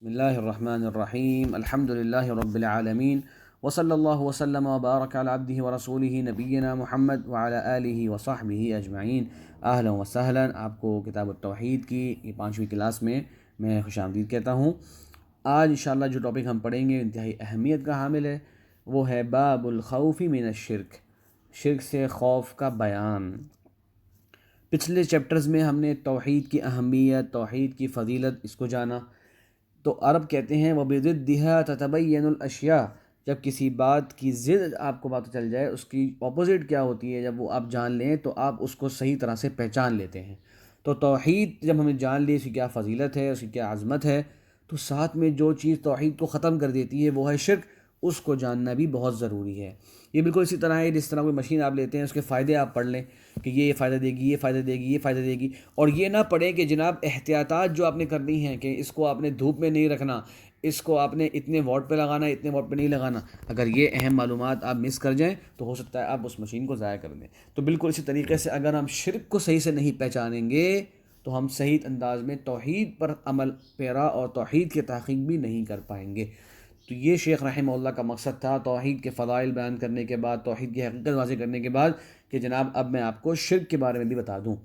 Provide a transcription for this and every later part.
بسم اللہ الرحمن الرحیم الحمد للہ رب العالمین وصلی اللہ وسلم وبارک علی عبدہ ورسولہ نبینا محمد وعلی آلہ وصحبہ اجمعین۔ اہلا وسہلا، آپ کو کتاب التوحید کی یہ 5ویں کلاس میں خوش آمدید کہتا ہوں۔ آج انشاءاللہ جو ٹاپک ہم پڑھیں گے انتہائی اہمیت کا حامل ہے، وہ ہے باب الخوف من الشرک، شرک سے خوف کا بیان۔ پچھلے چیپٹرز میں ہم نے توحید کی اہمیت، توحید کی فضیلت اس کو جانا۔ تو عرب کہتے ہیں وَبِضِدِّهَا تَتَبَيَّنُ الْأَشْيَاءُ، جب کسی بات کی ضد آپ کو پتہ چل جائے، اس کی اپوزٹ کیا ہوتی ہے، جب وہ آپ جان لیں تو آپ اس کو صحیح طرح سے پہچان لیتے ہیں۔ تو توحید جب ہمیں جان لی، اس کی کیا فضیلت ہے، اس کی کیا عظمت ہے، تو ساتھ میں جو چیز توحید کو ختم کر دیتی ہے وہ ہے شرک، اس کو جاننا بھی بہت ضروری ہے۔ یہ بالکل اسی طرح ہے جس طرح کوئی مشین آپ لیتے ہیں، اس کے فائدے آپ پڑھ لیں کہ یہ فائدہ دے گی، یہ فائدہ دے گی، یہ فائدہ دے گی، اور یہ نہ پڑھیں کہ جناب احتیاطات جو آپ نے کرنی ہیں کہ اس کو آپ نے دھوپ میں نہیں رکھنا، اس کو آپ نے اتنے واٹ پہ لگانا ہے، اتنے واٹ پہ نہیں لگانا۔ اگر یہ اہم معلومات آپ مس کر جائیں تو ہو سکتا ہے آپ اس مشین کو ضائع کر دیں۔ تو بالکل اسی طریقے سے اگر ہم شرک کو صحیح سے نہیں پہچانیں گے تو ہم صحیح انداز میں توحید پر عمل پیرا اور توحید کی تحقیق بھی نہیں کر پائیں گے۔ تو یہ شیخ رحمہ اللہ کا مقصد تھا، توحید کے فضائل بیان کرنے کے بعد، توحید کی حقیقت واضح کرنے کے بعد، کہ جناب اب میں آپ کو شرک کے بارے میں بھی بتا دوں۔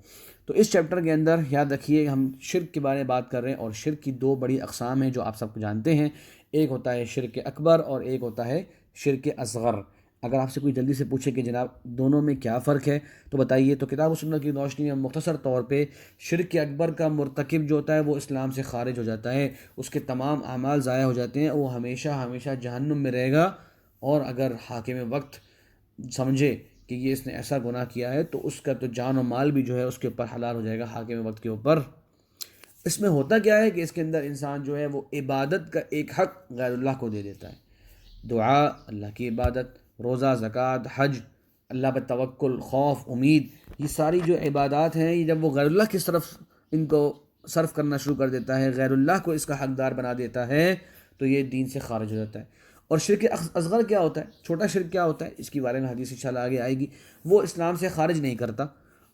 تو اس چیپٹر کے اندر یاد رکھیے ہم شرک کے بارے میں بات کر رہے ہیں، اور شرک کی دو بڑی اقسام ہیں جو آپ سب کو جانتے ہیں۔ ایک ہوتا ہے شرک اکبر اور ایک ہوتا ہے شرک اصغر۔ اگر آپ سے کوئی جلدی سے پوچھے کہ جناب دونوں میں کیا فرق ہے تو بتائیے، تو کتاب و سنت کی روشنی میں مختصر طور پہ شرک اکبر کا مرتکب جو ہوتا ہے وہ اسلام سے خارج ہو جاتا ہے، اس کے تمام اعمال ضائع ہو جاتے ہیں، وہ ہمیشہ ہمیشہ جہنم میں رہے گا۔ اور اگر حاکم وقت سمجھے کہ یہ اس نے ایسا گناہ کیا ہے تو اس کا تو جان و مال بھی جو ہے اس کے اوپر حلال ہو جائے گا حاکم وقت کے اوپر۔ اس میں ہوتا کیا ہے کہ اس کے اندر انسان جو ہے وہ عبادت کا ایک حق غیر اللہ کو دے دیتا ہے۔ دعا، اللہ کی عبادت، روزہ، زکوٰۃ، حج، اللہ پر توکل، خوف، امید، یہ ساری جو عبادات ہیں، یہ جب وہ غیر اللہ کی طرف ان کو صرف کرنا شروع کر دیتا ہے، غیر اللہ کو اس کا حقدار بنا دیتا ہے، تو یہ دین سے خارج ہو جاتا ہے۔ اور شرک اصغر کیا ہوتا ہے، چھوٹا شرک کیا ہوتا ہے، اس کے بارے میں حدیث انشاءاللہ آگے آئے گی۔ وہ اسلام سے خارج نہیں کرتا،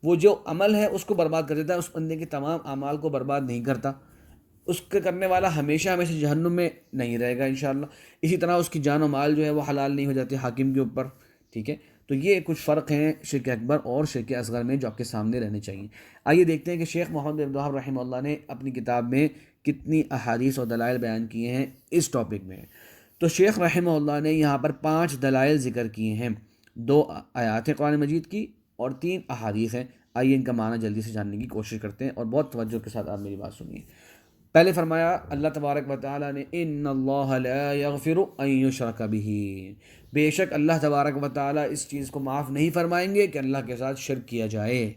وہ جو عمل ہے اس کو برباد کر دیتا ہے، اس بندے کے تمام اعمال کو برباد نہیں کرتا، اس کے کرنے والا ہمیشہ ہمیشہ جہنم میں نہیں رہے گا انشاءاللہ۔ اسی طرح اس کی جان و مال جو ہے وہ حلال نہیں ہو جاتے حاکم کے اوپر، ٹھیک ہے۔ تو یہ کچھ فرق ہیں شرک اکبر اور شرک اصغر میں جو آپ کے سامنے رہنے چاہیے۔ آئیے دیکھتے ہیں کہ شیخ محمد بن عبد الوہاب رحمہ اللہ نے اپنی کتاب میں کتنی احادیث اور دلائل بیان کیے ہیں اس ٹاپک میں۔ تو شیخ رحمہ اللہ نے یہاں پر 5 دلائل ذکر کیے ہیں، 2 آیات ہیں قرآن مجید کی اور 3 احادیث ہیں۔ آئیے ان کا معنی جلدی سے جاننے کی کوشش کرتے ہیں، اور بہت توجہ کے ساتھ آپ میری بات سنیے۔ پہلے فرمایا اللہ تبارک و تعالیٰ نے ان اللہ لا یغفر ان یشرک بہ، بے شک اللہ تبارک و تعالیٰ اس چیز کو معاف نہیں فرمائیں گے کہ اللہ کے ساتھ شرک کیا جائے۔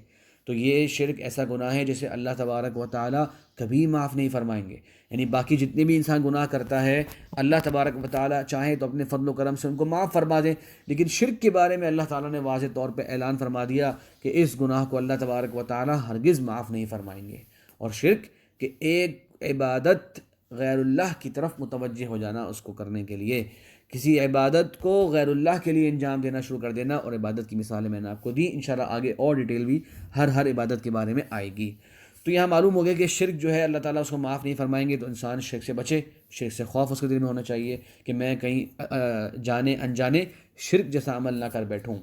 تو یہ شرک ایسا گناہ ہے جسے اللہ تبارک و تعالیٰ کبھی معاف نہیں فرمائیں گے۔ یعنی باقی جتنے بھی انسان گناہ کرتا ہے اللہ تبارک و تعالیٰ چاہیں تو اپنے فضل و کرم سے ان کو معاف فرما دیں، لیکن شرک کے بارے میں اللہ تعالیٰ نے واضح طور پہ اعلان فرما دیا کہ اس گناہ کو اللہ تبارک و تعالیٰ ہرگز معاف نہیں فرمائیں گے۔ اور شرک کہ ایک عبادت غیر اللہ کی طرف متوجہ ہو جانا، اس کو کرنے کے لیے کسی عبادت کو غیر اللہ کے لیے انجام دینا شروع کر دینا، اور عبادت کی مثالیں میں نے آپ کو دی، انشاءاللہ آگے اور ڈیٹیل بھی ہر عبادت کے بارے میں آئے گی۔ تو یہاں معلوم ہو گیا کہ شرک جو ہے اللہ تعالیٰ اس کو معاف نہیں فرمائیں گے، تو انسان شرک سے بچے، شرک سے خوف اس کے دل میں ہونا چاہیے کہ میں کہیں جانے انجانے شرک جیسا عمل نہ کر بیٹھوں۔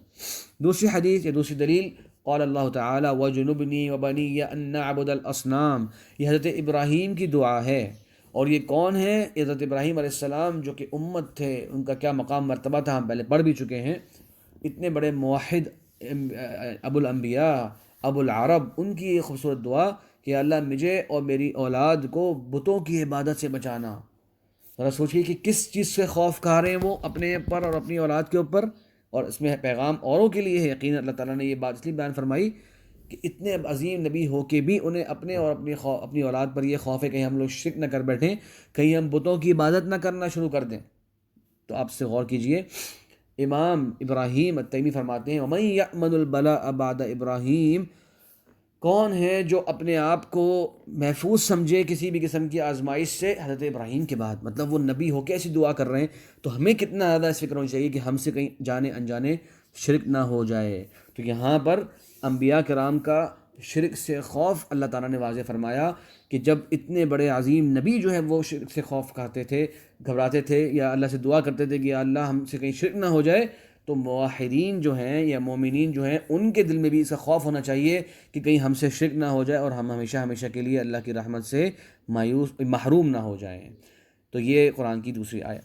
دوسری حدیث یا دوسری دلیل، قال اللہ تعالیٰ وَجُنُبْنِي وَبَنِيَّ أَن نَّعْبُدَ الْأَصْنَامَ، یہ حضرت ابراہیم کی دعا ہے۔ اور یہ کون ہے؟ حضرت ابراہیم علیہ السلام جو کہ امت تھے، ان کا کیا مقام مرتبہ تھا ہم پہلے پڑھ بھی چکے ہیں۔ اتنے بڑے موحد ابو الانبیاء، ابو العرب، ان کی یہ خوبصورت دعا کہ اللہ مجھے اور میری اولاد کو بتوں کی عبادت سے بچانا۔ ذرا سوچیے کہ کس چیز سے خوف کھا رہے ہیں وہ اپنے اوپر اور اپنی اولاد کے اوپر، اور اس میں پیغام اوروں کے لیے ہے۔ یقیناً اللہ تعالیٰ نے یہ بات اس لیے بیان فرمائی کہ اتنے عظیم نبی ہو کے بھی انہیں اپنے اور اپنی اولاد پر یہ خوف ہے کہ ہم لوگ شرک نہ کر بیٹھیں، کہیں ہم بتوں کی عبادت نہ کرنا شروع کر دیں۔ تو آپ سے غور کیجئے، امام ابراہیم التیمی فرماتے ہیں وَمَن يَأْمَنُ الْبَلَاءَ بَعْدَ ابراہیم، کون ہے جو اپنے آپ کو محفوظ سمجھے کسی بھی قسم کی آزمائش سے حضرت ابراہیم کے بعد؟ مطلب وہ نبی ہو کے ایسی دعا کر رہے ہیں، تو ہمیں کتنا زیادہ اس فکر ہونی چاہیے کہ ہم سے کہیں جانے انجانے شرک نہ ہو جائے۔ تو یہاں پر انبیاء کرام کا شرک سے خوف اللہ تعالیٰ نے واضح فرمایا کہ جب اتنے بڑے عظیم نبی جو ہے وہ شرک سے خوف کھاتے تھے، گھبراتے تھے، یا اللہ سے دعا کرتے تھے کہ یا اللہ ہم سے کہیں شرک نہ ہو جائے، تو موحدین جو ہیں یا مومنین جو ہیں ان کے دل میں بھی اس کا خوف ہونا چاہیے کہ کہیں ہم سے شرک نہ ہو جائے اور ہم ہمیشہ ہمیشہ کے لیے اللہ کی رحمت سے محروم نہ ہو جائیں۔ تو یہ قرآن کی دوسری آیت۔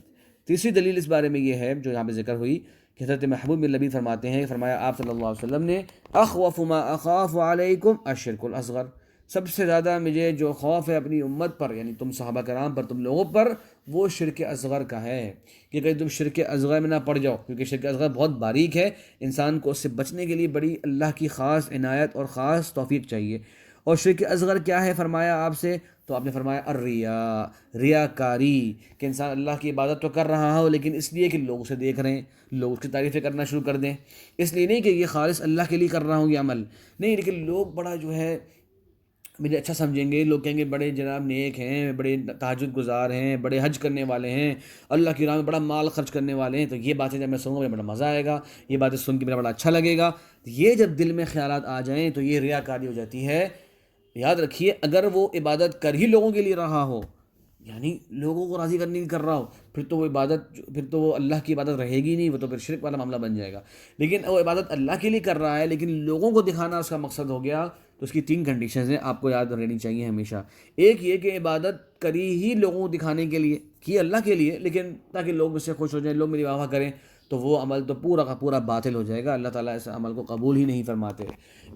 تیسری دلیل اس بارے میں یہ ہے جو یہاں پہ ذکر ہوئی کہ حضرت محبوب بن لبید فرماتے ہیں، فرمایا آپ صلی اللہ علیہ وسلم نے اخوف ما اخاف علیکم الشرک الاصغر، سب سے زیادہ مجھے جو خوف ہے اپنی امت پر، یعنی تم صحابہ کرام پر، تم لوگوں پر، وہ شرک اصغر کا ہے کہ کہیں تم شرک اصغر میں نہ پڑ جاؤ، کیونکہ شرک اصغر بہت باریک ہے، انسان کو اس سے بچنے کے لیے بڑی اللہ کی خاص عنایت اور خاص توفیق چاہیے۔ اور شرک اصغر کیا ہے فرمایا آپ سے، تو آپ نے فرمایا ریاکاری، کہ انسان اللہ کی عبادت تو کر رہا ہو لیکن اس لیے کہ لوگ اسے دیکھ رہے ہیں، لوگ اس کی تعریفیں کرنا شروع کر دیں، اس لیے نہیں کہ یہ خالص اللہ کے لیے کر رہا ہوں یہ عمل نہیں، لیکن لوگ بڑا جو ہے مجھے اچھا سمجھیں گے، لوگ کہیں گے بڑے جناب نیک ہیں، بڑے تہجد گزار ہیں، بڑے حج کرنے والے ہیں، اللہ کی راہ میں بڑا مال خرچ کرنے والے ہیں، تو یہ باتیں جب میں سنوں گا مجھے بڑا مزہ آئے گا، یہ باتیں سن کے میرا بڑا اچھا لگے گا۔ یہ جب دل میں خیالات آ جائیں تو یہ ریاکاری ہو جاتی ہے۔ یاد رکھیے اگر وہ عبادت کر ہی لوگوں کے لیے رہا ہو، یعنی لوگوں کو راضی کرنے کی کر رہا ہو، پھر تو وہ عبادت، پھر تو وہ اللہ کی عبادت رہے گی نہیں، وہ تو پھر شرک والا معاملہ بن جائے گا۔ لیکن وہ عبادت اللہ کے لیے کر رہا ہے لیکن لوگوں کو دکھانا اس کا مقصد ہو گیا، تو اس کی تین کنڈیشنز ہیں، آپ کو یاد رہنی چاہیے ہمیشہ۔ ایک یہ کہ عبادت کری ہی لوگوں کو دکھانے کے لیے، کی اللہ کے لیے لیکن تاکہ لوگ اس سے خوش ہو جائیں، لوگ میری واہ واہ کریں، تو وہ عمل تو پورا کا پورا باطل ہو جائے گا، اللہ تعالیٰ اس عمل کو قبول ہی نہیں فرماتے۔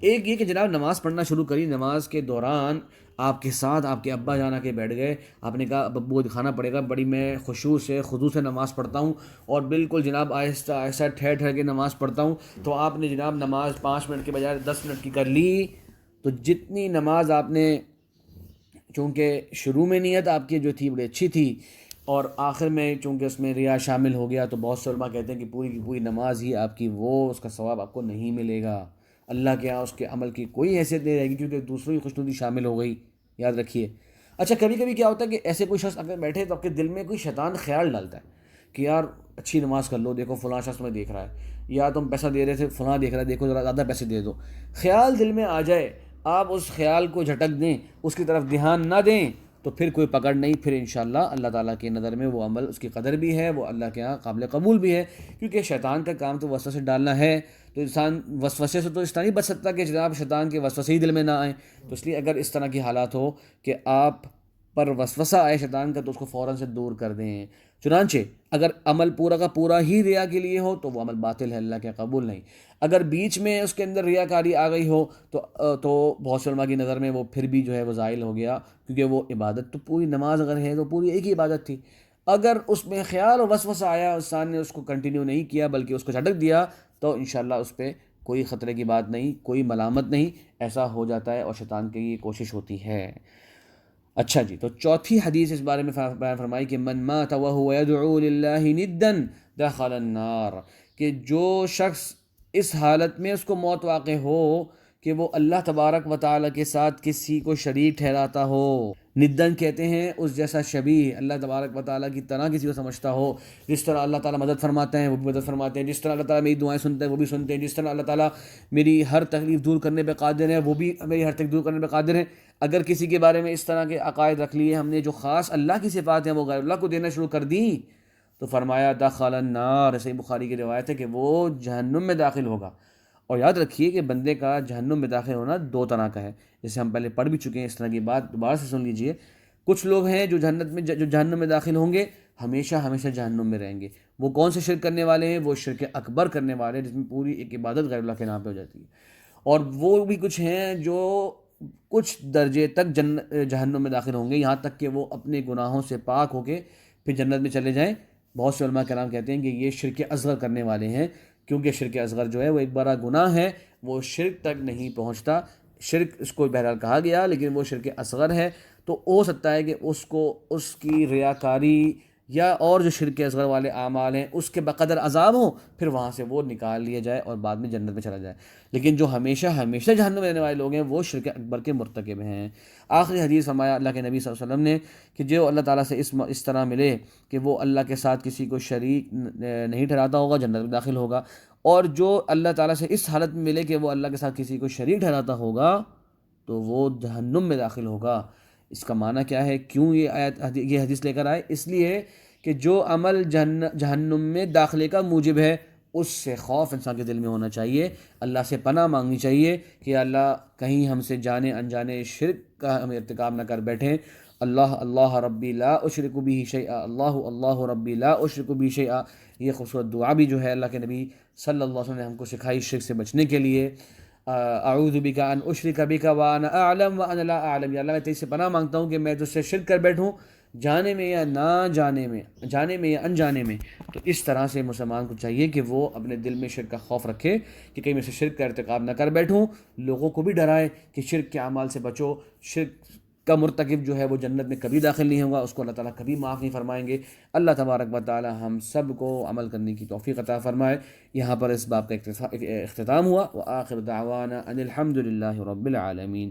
ایک یہ کہ جناب نماز پڑھنا شروع کری، نماز کے دوران آپ کے ساتھ آپ کے ابا جان آ کے بیٹھ گئے، آپ نے کہا ابو کو دکھانا پڑے گا بڑی میں خشوع سے خضوع سے نماز پڑھتا ہوں اور بالکل جناب آہستہ آہستہ ٹھہر ٹھہر کے نماز پڑھتا ہوں، تو آپ نے جناب نماز 5 منٹ کے بجائے 10 منٹ کی کر لی، تو جتنی نماز آپ نے، چونکہ شروع میں نیت آپ کی جو تھی بڑی اچھی تھی اور آخر میں چونکہ اس میں ریا شامل ہو گیا، تو بہت سے علماء کہتے ہیں کہ پوری کی پوری نماز ہی آپ کی، وہ اس کا ثواب آپ کو نہیں ملے گا، اللہ کے یہاں اس کے عمل کی کوئی حیثیت نہیں رہے گی، کیونکہ دوسروں کی خوشنودی شامل ہو گئی، یاد رکھیے۔ اچھا کبھی کبھی کیا ہوتا ہے کہ ایسے کوئی شخص اگر بیٹھے تو آپ کے دل میں کوئی شیطان خیال ڈالتا ہے کہ یار اچھی نماز کر لو، دیکھو فلاں شخص تمہیں دیکھ رہا ہے، یا تم پیسہ دے رہے تھے فلاں دیکھ رہا ہے، دیکھو ذرا زیادہ پیسے دے دو، خیال دل میں آ جائے، آپ اس خیال کو جھٹک دیں، اس کی طرف دھیان نہ دیں، تو پھر کوئی پکڑ نہیں، پھر انشاءاللہ اللہ تعالیٰ کی نظر میں وہ عمل اس کی قدر بھی ہے، وہ اللہ کے یہاں قابل قبول بھی ہے، کیونکہ شیطان کا کام تو وسوسے ڈالنا ہے، تو انسان وسوسے سے تو اس طرح نہیں بچ سکتا کہ جناب شیطان کے وسوسے ہی دل میں نہ آئیں، تو اس لیے اگر اس طرح کی حالات ہو کہ آپ پر وسوسہ آئے شیطان کا تو اس کو فوراً سے دور کر دیں۔ چنانچہ اگر عمل پورا کا پورا ہی ریا کے لیے ہو تو وہ عمل باطل ہے، اللہ کے قبول نہیں، اگر بیچ میں اس کے اندر ریاکاری آ گئی ہو تو بہت سے علماء کی نظر میں وہ پھر بھی جو ہے وہ زائل ہو گیا، کیونکہ وہ عبادت تو پوری نماز اگر ہے تو پوری ایک ہی عبادت تھی، اگر اس میں خیال و وسوسہ آیا، انسان نے اس کو کنٹینیو نہیں کیا بلکہ اس کو جھٹک دیا، تو انشاءاللہ اس پہ کوئی خطرے کی بات نہیں، کوئی ملامت نہیں، ایسا ہو جاتا ہے اور شیطان کی یہ کوشش ہوتی ہے۔ اچھا جی، تو چوتھی حدیث اس بارے میں بیان فرمائی کہ من مات وهو يدعو لله ندا دخل النار، کہ جو شخص اس حالت میں اس کو موت واقع ہو کہ وہ اللہ تبارک و تعالیٰ کے ساتھ کسی کو شریک ٹھہراتا ہو، ندن کہتے ہیں اس جیسا شبیہ، اللہ تبارک و تعالیٰ کی طرح کسی کو سمجھتا ہو، جس طرح اللہ تعالیٰ مدد فرماتے ہیں وہ بھی مدد فرماتے ہیں، جس طرح اللہ تعالیٰ میری دعائیں سنتے ہیں وہ بھی سنتے ہیں، جس طرح اللہ تعالیٰ میری ہر تکلیف دور کرنے پہ قادر ہے وہ بھی میری ہر تکلیف دور کرنے پہ قادر ہیں۔ اگر کسی کے بارے میں اس طرح کے عقائد رکھ لیے ہم نے، جو خاص اللہ کی صفات ہیں وہ غیر اللہ کو دینا شروع کر دیں، تو فرمایا دخل النار، صحیح بخاری کی روایت ہے کہ وہ جہنم میں داخل ہوگا۔ اور یاد رکھیے کہ بندے کا جہنم میں داخل ہونا 2 طرح کا ہے، جیسے ہم پہلے پڑھ بھی چکے ہیں، اس طرح کی بات دوبارہ سے سن لیجئے۔ کچھ لوگ ہیں جو جہنم میں داخل ہوں گے، ہمیشہ ہمیشہ جہنم میں رہیں گے۔ وہ کون سے شرک کرنے والے ہیں؟ وہ شرک اکبر کرنے والے، جس میں پوری ایک عبادت غیر اللہ کے نام پہ ہو جاتی ہے۔ اور وہ بھی کچھ ہیں جو کچھ درجے تک جہنم میں داخل ہوں گے، یہاں تک کہ وہ اپنے گناہوں سے پاک ہو کے پھر جنت میں چلے جائیں۔ بہت سے علماء کرام کہتے ہیں کہ یہ شرک اصغر کرنے والے ہیں، کیونکہ شرک اصغر جو ہے وہ ایک بڑا گناہ ہے، وہ شرک تک نہیں پہنچتا، شرک اس کو بہرحال کہا گیا لیکن وہ شرک اصغر ہے، تو ہو سکتا ہے کہ اس کو اس کی ریاکاری یا اور جو شرک اصغر والے اعمال ہیں اس کے بقدر عذاب ہوں، پھر وہاں سے وہ نکال لیا جائے اور بعد میں جنت میں چلا جائے، لیکن جو ہمیشہ ہمیشہ جہنم میں رہنے والے لوگ ہیں وہ شرک اکبر کے مرتکب ہیں۔ آخری حدیث فرمایا اللہ کے نبی صلی اللہ علیہ وسلم نے کہ جو اللہ تعالیٰ سے اس طرح ملے کہ وہ اللہ کے ساتھ کسی کو شریک نہیں ٹھہراتا ہوگا، جنت میں داخل ہوگا، اور جو اللہ تعالیٰ سے اس حالت میں ملے کہ وہ اللہ کے ساتھ کسی کو شریک ٹھہراتا ہوگا تو وہ جہنم میں داخل ہوگا۔ اس کا معنی کیا ہے؟ کیوں یہ حدیث لے کر آئے؟ اس لیے کہ جو عمل جہنم میں داخلے کا موجب ہے، اس سے خوف انسان کے دل میں ہونا چاہیے، اللہ سے پناہ مانگنی چاہیے کہ اللہ کہیں ہم سے جانے انجانے شرک کا ہم ارتکاب نہ کر بیٹھیں۔ اللہ اللہ ربی لا اشرک بہ شیئا، اللہ اللہ ربی لا اشرک بہ شیئا، یہ خوبصورت دعا بھی جو ہے اللہ کے نبی صلی اللہ علیہ وسلم نے ہم کو سکھائی شرک سے بچنے کے لیے۔ اعوذ بک ان اشرک بک وانا اعلم وانا لا اعلم، یا اللہ میں تیرے سے پناہ مانگتا ہوں کہ میں تجھ سے شرک کر بیٹھوں، جانے میں یا نہ جانے میں، جانے میں یا انجانے میں۔ تو اس طرح سے مسلمان کو چاہیے کہ وہ اپنے دل میں شرک کا خوف رکھے کہ کہیں میں سے شرک کا ارتکاب نہ کر بیٹھوں، لوگوں کو بھی ڈرائے کہ شرک کے اعمال سے بچو، شرک کا مرتکب جو ہے وہ جنت میں کبھی داخل نہیں ہوگا، اس کو اللہ تعالیٰ کبھی معاف نہیں فرمائیں گے۔ اللہ تبارک و تعالیٰ ہم سب کو عمل کرنے کی توفیق عطا فرمائے۔ یہاں پر اس باب کا اختتام ہوا۔ وآخر دعوانا ان الحمد للہ رب العالمین۔